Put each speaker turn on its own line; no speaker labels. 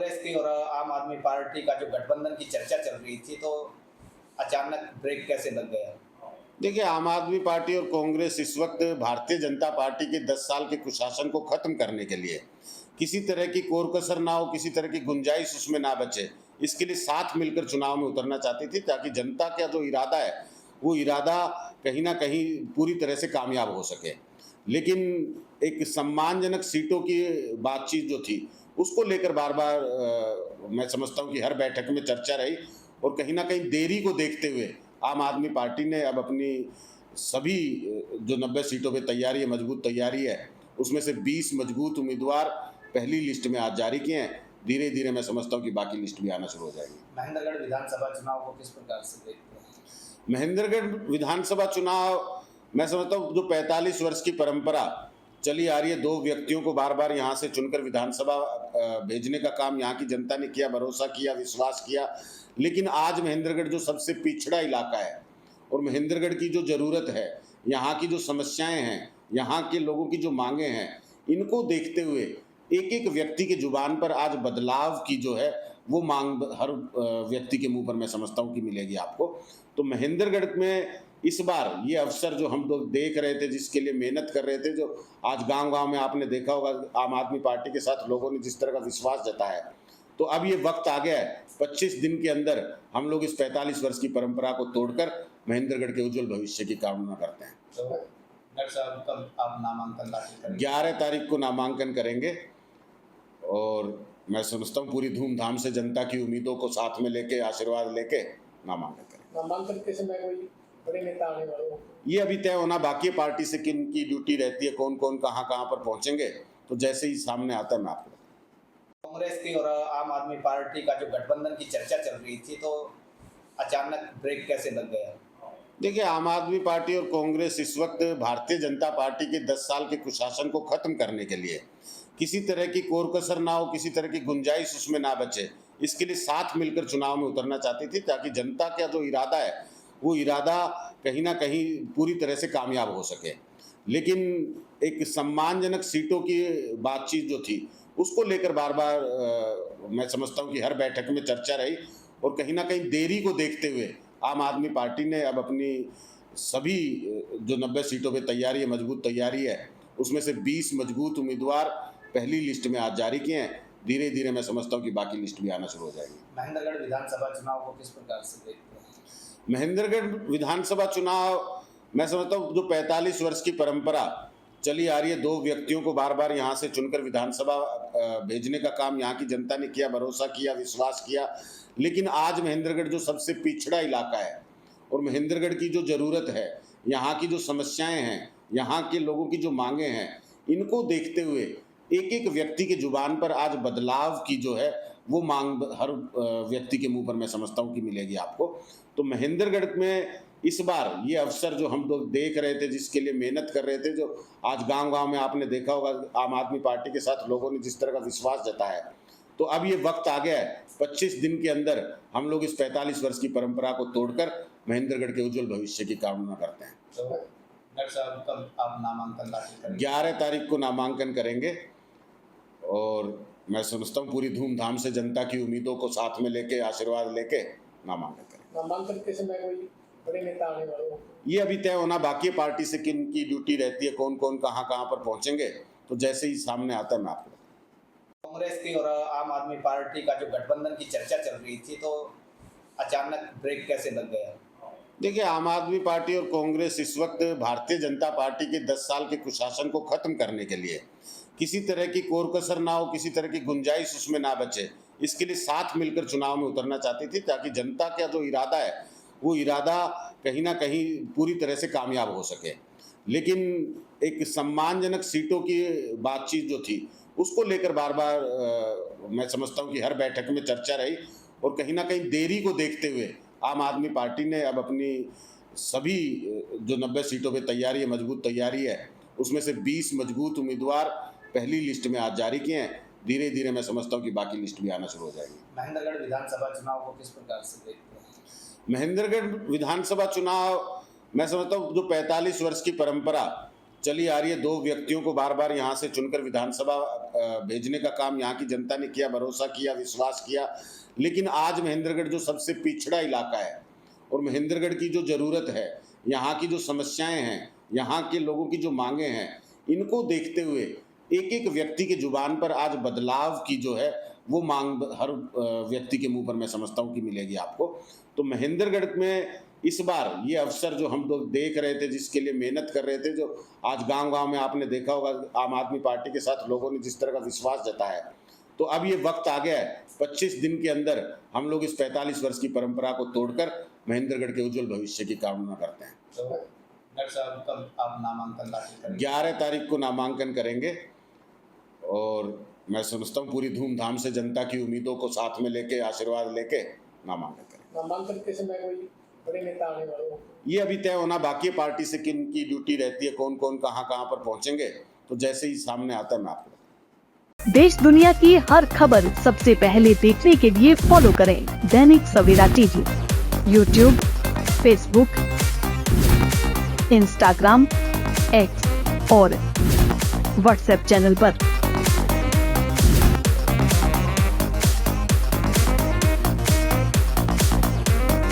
कांग्रेस की और आम आदमी पार्टी का जो गठबंधन की चर्चा चल रही थी, तो अचानक ब्रेक कैसे लग गया?
देखिए, आम आदमी पार्टी और कांग्रेस इस वक्त भारतीय जनता पार्टी के 10 साल के कुशासन को खत्म करने के लिए किसी तरह की कोर कसर ना हो, किसी तरह की गुंजाइश उसमें ना बचे, इसके लिए साथ मिलकर चुनाव में उतरना चाहती थी, ताकि जनता का जो इरादा है वो इरादा कहीं ना कहीं पूरी तरह से कामयाब हो सके। लेकिन एक सम्मानजनक सीटों की बातचीत जो थी, उसको लेकर बार बार मैं समझता हूँ कि हर बैठक में चर्चा रही, और कहीं ना कहीं देरी को देखते हुए आम आदमी पार्टी ने अब अपनी सभी जो 90 सीटों पे तैयारी है, मजबूत तैयारी है, उसमें से 20 मजबूत उम्मीदवार पहली लिस्ट में आज जारी किए हैं। धीरे धीरे मैं समझता हूँ कि बाकी लिस्ट भी आना शुरू हो जाएगी।
महेंद्रगढ़ विधानसभा चुनाव को किस प्रकार से देखते हैं?
महेंद्रगढ़ विधानसभा चुनाव, मैं समझता हूँ जो 45 वर्ष की परंपरा चली आ रही है, 2 व्यक्तियों को बार बार यहाँ से चुनकर विधानसभा भेजने का काम यहाँ की जनता ने किया, भरोसा किया, विश्वास किया। लेकिन आज महेंद्रगढ़ जो सबसे पिछड़ा इलाका है, और महेंद्रगढ़ की जो ज़रूरत है, यहाँ की जो समस्याएं हैं, यहाँ के लोगों की जो मांगे हैं, इनको देखते हुए एक एक व्यक्ति के जुबान पर आज बदलाव की जो है वो मांग हर व्यक्ति के मुंह पर मैं समझता हूँ कि मिलेगी आपको। तो महेंद्रगढ़ में इस बार ये अवसर जो हम लोग देख रहे थे, जिसके लिए मेहनत कर रहे थे, जो आज गांव गांव में आपने देखा होगा आम आदमी पार्टी के साथ लोगों ने जिस तरह का विश्वास जताया, तो अब ये वक्त आ गया है 25 दिन के अंदर हम लोग इस 45 वर्ष की परंपरा को तोड़कर महेंद्रगढ़ के उज्जवल भविष्य की कामना करते हैं।
तो डॉक्टर साहब, कब आप नामांकन दाखिल करेंगे?
11 तारीख को नामांकन करेंगे, और मैं समझता हूँ पूरी धूमधाम से जनता की उम्मीदों को साथ में लेके, आशीर्वाद लेके नामांकन करेंगे।
नामांकन के समय कोई बड़े नेता आने वाले हो?
ये अभी तय होना बाकी है, पार्टी से किन की ड्यूटी रहती है, कौन कौन कहाँ कहाँ पर पहुंचेंगे, तो जैसे ही सामने आता है मैं आपको।
कांग्रेस की और आम आदमी पार्टी का जो गठबंधन की चर्चा चल रही थी, तो अचानक ब्रेक कैसे लग गया?
देखिए, आम आदमी पार्टी और कांग्रेस इस वक्त भारतीय जनता पार्टी के 10 साल के कुशासन को खत्म करने के लिए किसी तरह की कोर कसर ना हो, किसी तरह की गुंजाइश उसमें ना बचे, इसके लिए साथ मिलकर चुनाव में उतरना चाहती थी, ताकि जनता का जो इरादा है वो इरादा कहीं ना कहीं पूरी तरह से कामयाब हो सके। लेकिन एक सम्मानजनक सीटों की बातचीत जो थी, उसको लेकर बार बार मैं समझता हूँ कि हर बैठक में चर्चा रही, और कहीं ना कहीं देरी को देखते हुए आम आदमी पार्टी ने अब अपनी सभी जो 90 सीटों पे तैयारी है, मजबूत तैयारी है, उसमें से 20 मजबूत उम्मीदवार पहली लिस्ट में आज जारी किए हैं। धीरे धीरे मैं समझता हूँ कि बाकी लिस्ट भी आना शुरू हो जाएगी।
महेंद्रगढ़ विधानसभा चुनाव को किस प्रकार से देखते हैं?
महेंद्रगढ़ विधानसभा चुनाव, मैं समझता हूँ जो 45 वर्ष की परंपरा चली आ रही है, 2 व्यक्तियों को बार बार यहाँ से चुनकर विधानसभा भेजने का काम यहाँ की जनता ने किया, भरोसा किया, विश्वास किया। लेकिन आज महेंद्रगढ़ जो सबसे पिछड़ा इलाका है, और महेंद्रगढ़ की जो ज़रूरत है, यहाँ की जो समस्याएं हैं, यहाँ के लोगों की जो मांगे हैं, इनको देखते हुए एक एक व्यक्ति के जुबान पर आज बदलाव की जो है वो मांग हर व्यक्ति के मुंह पर मैं समझता हूँ कि मिलेगी आपको। तो महेंद्रगढ़ में इस बार ये अवसर जो हम लोग देख रहे थे, जिसके लिए मेहनत कर रहे थे, जो आज गांव गांव में आपने देखा होगा आम आदमी पार्टी के साथ लोगों ने जिस तरह का विश्वास जताया, तो अब ये वक्त आ गया है 25 दिन के अंदर हम लोग इस 45 वर्ष की परंपरा को तोड़कर महेंद्रगढ़ के उज्जवल भविष्य की कामना करते हैं।
तो डॉक्टर साहब, कब आप नामांकन दाखिल करेंगे?
11 तारीख को नामांकन करेंगे, और मैं समझता हूँ पूरी धूमधाम से जनता की उम्मीदों को साथ में लेके, आशीर्वाद लेके नामांकन करेंगे।
नामांकन के समय कोई बड़े नेता आने वाले हो?
ये अभी तय होना बाकी है, पार्टी से किन की ड्यूटी रहती है, कौन कौन कहाँ कहाँ पर पहुंचेंगे, तो जैसे ही सामने आता है मैं आपको।
कांग्रेस की और आम आदमी पार्टी का जो गठबंधन की चर्चा चल रही थी, तो अचानक ब्रेक कैसे लग गया?
देखिए, आम आदमी पार्टी और कांग्रेस इस वक्त भारतीय जनता पार्टी के 10 साल के कुशासन को खत्म करने के लिए किसी तरह की कोर कसर ना हो, किसी तरह की गुंजाइश उसमें ना बचे, इसके लिए साथ मिलकर चुनाव में उतरना चाहती थी, ताकि जनता का जो इरादा है वो इरादा कहीं ना कहीं पूरी तरह से कामयाब हो सके। लेकिन एक सम्मानजनक सीटों की बातचीत जो थी, उसको लेकर बार बार मैं समझता हूँ कि हर बैठक में चर्चा रही, और कहीं ना कहीं देरी को देखते हुए आम आदमी पार्टी ने अब अपनी सभी जो 90 सीटों पे तैयारी है, मजबूत तैयारी है, उसमें से 20 मजबूत उम्मीदवार पहली लिस्ट में आज जारी किए हैं। धीरे धीरे मैं समझता हूँ कि बाकी लिस्ट भी आना शुरू हो जाएगी।
महेंद्रगढ़ विधानसभा चुनाव को किस प्रकार से देखते हैं?
महेंद्रगढ़ विधानसभा चुनाव, मैं समझता हूँ जो 45 वर्ष की परंपरा चली आ रही है, 2 व्यक्तियों को बार बार यहाँ से चुनकर विधानसभा भेजने का काम यहाँ की जनता ने किया, भरोसा किया, विश्वास किया। लेकिन आज महेंद्रगढ़ जो सबसे पिछड़ा इलाका है और महेंद्रगढ़ की जो ज़रूरत है, यहाँ की जो समस्याएं हैं, यहाँ के लोगों की जो मांगे हैं, इनको देखते हुए एक एक व्यक्ति के जुबान पर आज बदलाव की जो है वो मांग हर व्यक्ति के मुंह पर मैं समझता हूँ कि मिलेगी आपको। तो महेंद्रगढ़ में इस बार ये अवसर जो हम लोग देख रहे थे, जिसके लिए मेहनत कर रहे थे, जो आज गांव-गांव में आपने देखा होगा आम आदमी पार्टी के साथ लोगों ने जिस तरह का विश्वास जताया, तो अब ये वक्त आ गया है 25 दिन के अंदर हम लोग इस 45 वर्ष की परंपरा को तोड़कर महेंद्रगढ़ के उज्जवल भविष्य की कामना करते हैं।
तो डॉक्टर साहब कब आप नामांकन दाखिल करेंगे?
11 तारीख को नामांकन करेंगे और मैं समझता हूँ पूरी धूमधाम से जनता की उम्मीदों को साथ में लेके, आशीर्वाद लेके नामांकन करेंगे।
नामांकन के समय कोई बड़े नेता आने वाले हो?
ये अभी तय होना बाकी है, पार्टी से किन की ड्यूटी रहती है, कौन कौन कहाँ कहाँ पर पहुंचेंगे, तो जैसे ही सामने आता है मैं आपको।
देश दुनिया की हर खबर सबसे पहले देखने के लिए फॉलो करें Dainik Savera TV, YouTube, Facebook, Instagram, X और व्हाट्सएप चैनल पर।